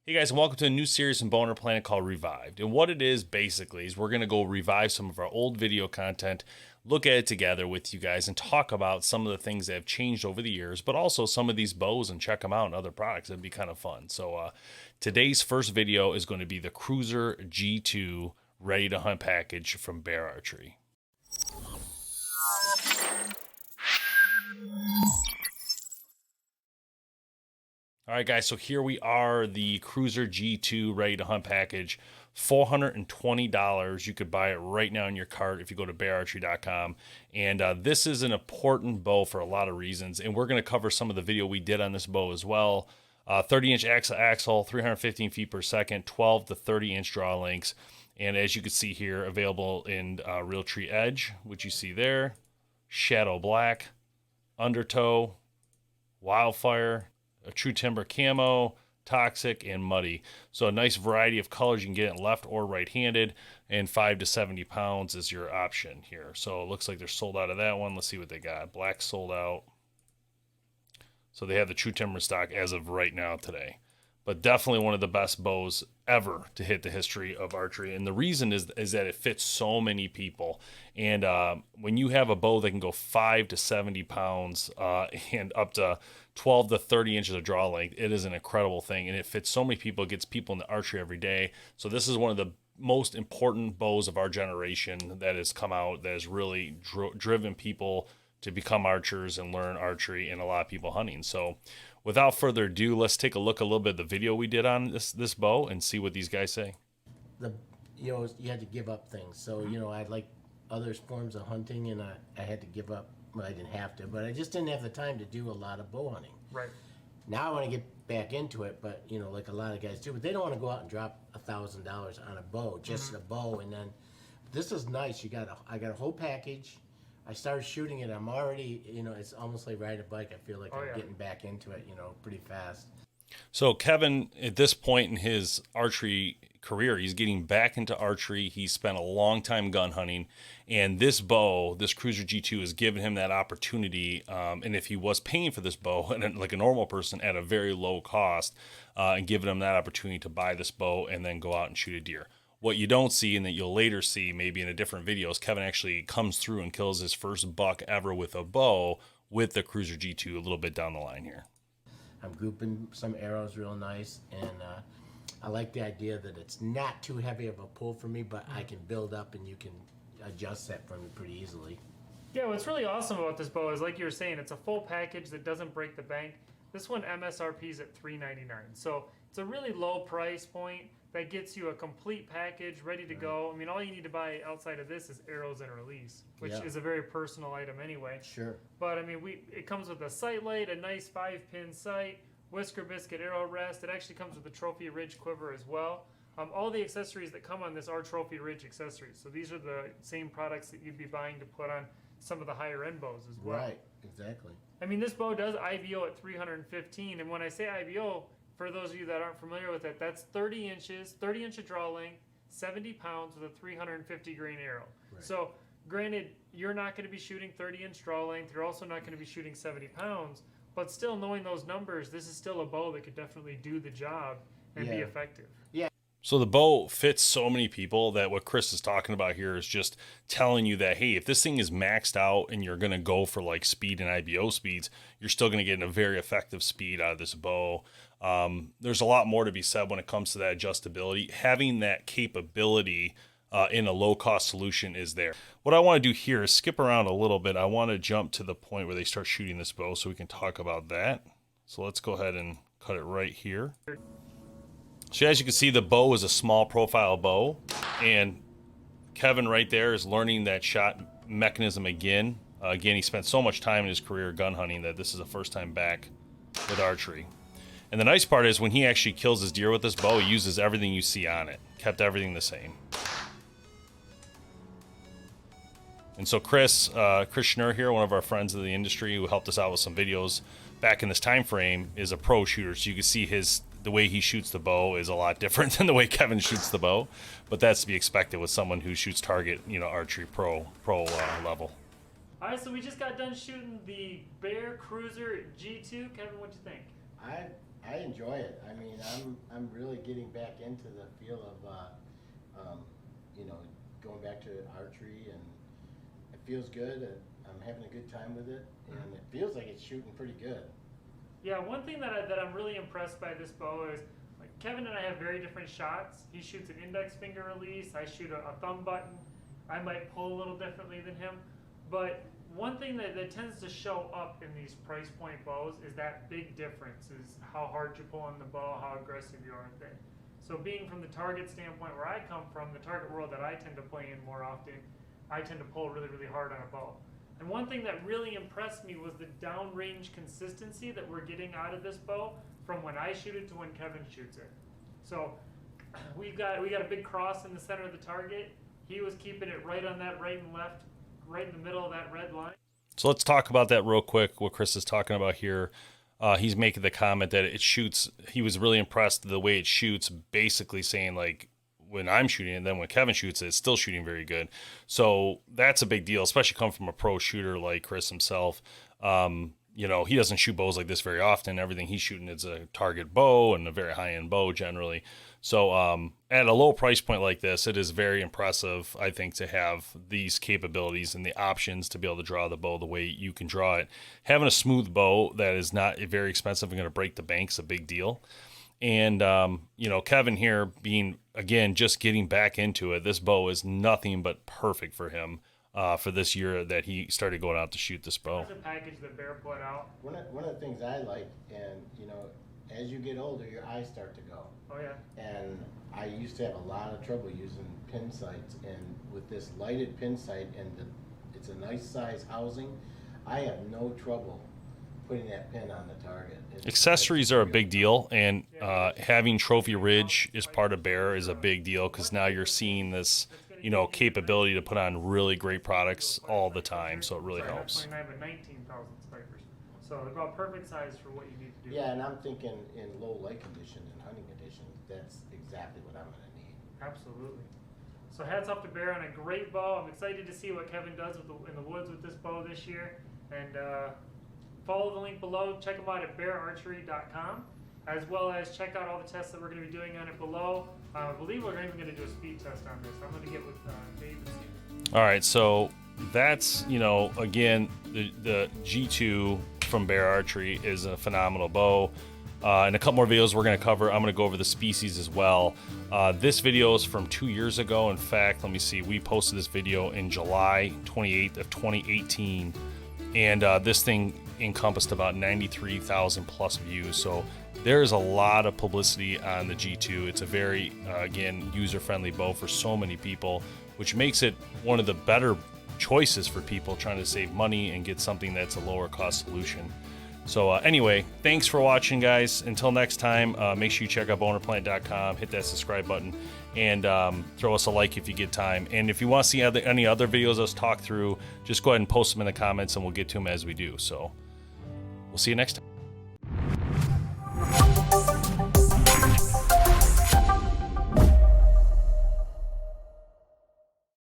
Hey guys, and welcome to a new series in BowHunterPlanet called Revived. And what it is basically is we're going to go revive some of our old video content, look at it together with you guys, and talk about some of the things that have changed over the years, but also some of these bows and check them out and other products. It'd be kind of fun. So today's first video is going to be the Cruzer G2 Ready to Hunt package from Bear Archery. All right, guys, so here we are, the Cruzer G2 Ready to Hunt package, $420. You could buy it right now in your cart if you go to BowHunterPlanet.com. And this is an important bow for a lot of reasons, and we're going to cover some of the video we did on this bow as well. 30-inch axle, 315 feet per second, 12 to 30-inch draw lengths. And as you can see here, available in Realtree Edge, which you see there, Shadow Black, Undertow, Wildfire, a True Timber Camo, Toxic, and Muddy. So a nice variety of colors. You can get it left or right-handed, and 5 to 70 pounds is your option here. So it looks like they're sold out of that one. Let's see what they got. Black sold out. So they have the True Timber stock as of right now today. But definitely one of the best bows ever to hit the history of archery. And the reason is that it fits so many people. And when you have a bow that can go 5 to 70 pounds and up to 12 to 30 inches of draw length, it is an incredible thing. And it fits so many people. It gets people in the archery every day. So this is one of the most important bows of our generation that has come out, that has really driven people to become archers and learn archery, and a lot of people hunting. So without further ado, let's take a look a little bit at the video we did on this bow and see what these guys say. You had to give up things. So, I like other forms of hunting, and I had to give up. Well, I didn't have to, but I just didn't have the time to do a lot of bow hunting. Right. Now I want to get back into it, but, like a lot of guys do, but they don't want to go out and drop $1,000 on a bow, just a bow. And then this is nice. I got a whole package. I started shooting it. I'm already, it's almost like riding a bike. I feel like I'm getting back into it, pretty fast. So Kevin, at this point in his archery career, he's getting back into archery. He spent a long time gun hunting, and this bow, this Cruzer G2, has given him that opportunity. And if he was paying for this bow, and like a normal person, at a very low cost, and giving him that opportunity to buy this bow and then go out and shoot a deer. What you don't see, and that you'll later see maybe in a different video, is Kevin actually comes through and kills his first buck ever with a bow with the Cruzer G2 a little bit down the line here. I'm grouping some arrows real nice, and I like the idea that it's not too heavy of a pull for me, but I can build up and you can adjust that for me pretty easily. Yeah, what's really awesome about this bow is, like you were saying, it's a full package that doesn't break the bank. This one MSRP is at $399, so it's a really low price point that gets you a complete package ready to go. I mean, all you need to buy outside of this is arrows and release, which is a very personal item anyway. Sure. But I mean, it comes with a sight light, a nice 5-pin sight, whisker biscuit arrow rest. It actually comes with a trophy ridge quiver as well. All the accessories that come on this are trophy ridge accessories. So these are the same products that you'd be buying to put on some of the higher end bows as well. Right, exactly. I mean, this bow does IVO at 315, and when I say IVO, for those of you that aren't familiar with it, that's 30 inches, 30-inch of draw length, 70 pounds with a 350 grain arrow. Right. So, granted, you're not going to be shooting 30-inch draw length. You're also not going to be shooting 70 pounds. But still, knowing those numbers, this is still a bow that could definitely do the job and be effective. Yeah. So the bow fits so many people that what Chris is talking about here is just telling you that, hey, if this thing is maxed out and you're going to go for like speed and IBO speeds, you're still going to get a very effective speed out of this bow. There's a lot more to be said when it comes to that adjustability. Having that capability in a low-cost solution is there. What I want to do here is skip around a little bit. I want to jump to the point where they start shooting this bow so we can talk about that. So let's go ahead and cut it right here. So as you can see, the bow is a small profile bow, and Kevin right there is learning that shot mechanism again. Again, he spent so much time in his career gun hunting that this is the first time back with archery. And the nice part is when he actually kills his deer with this bow, he uses everything you see on it, kept everything the same. And so Chris Schnurr here, one of our friends in the industry who helped us out with some videos back in this time frame, is a pro shooter. So you can see the way he shoots the bow is a lot different than the way Kevin shoots the bow, but that's to be expected with someone who shoots target, archery pro level. All right, so we just got done shooting the Bear Cruzer G2. Kevin, what'd you think? I enjoy it. I mean, I'm really getting back into the feel of, you know, going back to archery, and it feels good. I'm having a good time with it, and it feels like it's shooting pretty good. Yeah, one thing that I'm really impressed by this bow is, like, Kevin and I have very different shots. He shoots an index finger release. I shoot a thumb button. I might pull a little differently than him. But one thing that tends to show up in these price point bows is that big difference, is how hard you pull on the bow, how aggressive you are with it. So being from the target standpoint where I come from, the target world that I tend to play in more often, I tend to pull really, really hard on a bow. And one thing that really impressed me was the downrange consistency that we're getting out of this bow from when I shoot it to when Kevin shoots it. So we got a big cross in the center of the target. He was keeping it right on that right and left, right in the middle of that red line. So let's talk about that real quick, what Chris is talking about here. He's making the comment that it shoots, he was really impressed the way it shoots, basically saying, like, when I'm shooting and then when Kevin shoots it, it's still shooting very good. So that's a big deal, especially coming from a pro shooter like Chris himself. You know, he doesn't shoot bows like this very often. Everything he's shooting is a target bow and a very high-end bow generally. So at a low price point like this, it is very impressive, I think, to have these capabilities and the options to be able to draw the bow the way you can draw it. Having a smooth bow that is not very expensive and going to break the bank is a big deal. And, you know, Kevin here being, again, just getting back into it, this bow is nothing but perfect for him for this year that he started going out to shoot this bow. That's a package that Bear put out. One of the things I like, and, you know, as you get older, your eyes start to go. Oh, yeah. And I used to have a lot of trouble using pin sights, and with this lighted pin sight, and it's a nice size housing, I have no trouble putting that pin on the target. Accessories are a big deal, and having Trophy Ridge as part of Bear is a big deal, because now you're seeing this, you know, capability to put on really great products all the time, so it really helps. 29 but 19,000 spikers. So they're about perfect size for what you need to do. Yeah, and I'm thinking in low light conditions and hunting conditions, that's exactly what I'm going to need. Absolutely. So hats off to Bear on a great bow. I'm excited to see what Kevin does in the woods with this bow this year. And follow the link below. Check them out at BowHunterPlanet.com, as well as check out all the tests that we're going to be doing on it below. I believe we're even going to do a speed test on this. I'm going to get with Dave and see. All right, so that's, you know, again, the G2 from Bear Archery is a phenomenal bow. In a couple more videos we're going to cover, I'm going to go over the species as well. This video is from 2 years ago. In fact, let me see, we posted this video in July 28th of 2018, and this thing encompassed about 93,000 plus views. So there's a lot of publicity on the G2. It's a very, again, user-friendly bow for so many people, which makes it one of the better choices for people trying to save money and get something that's a lower cost solution. So anyway, thanks for watching, guys. Until next time, make sure you check out BowHunterPlanet.com, hit that subscribe button, and throw us a like if you get time. And if you want to see any other videos us talk through, just go ahead and post them in the comments, and we'll get to them as we do. So we'll see you next time.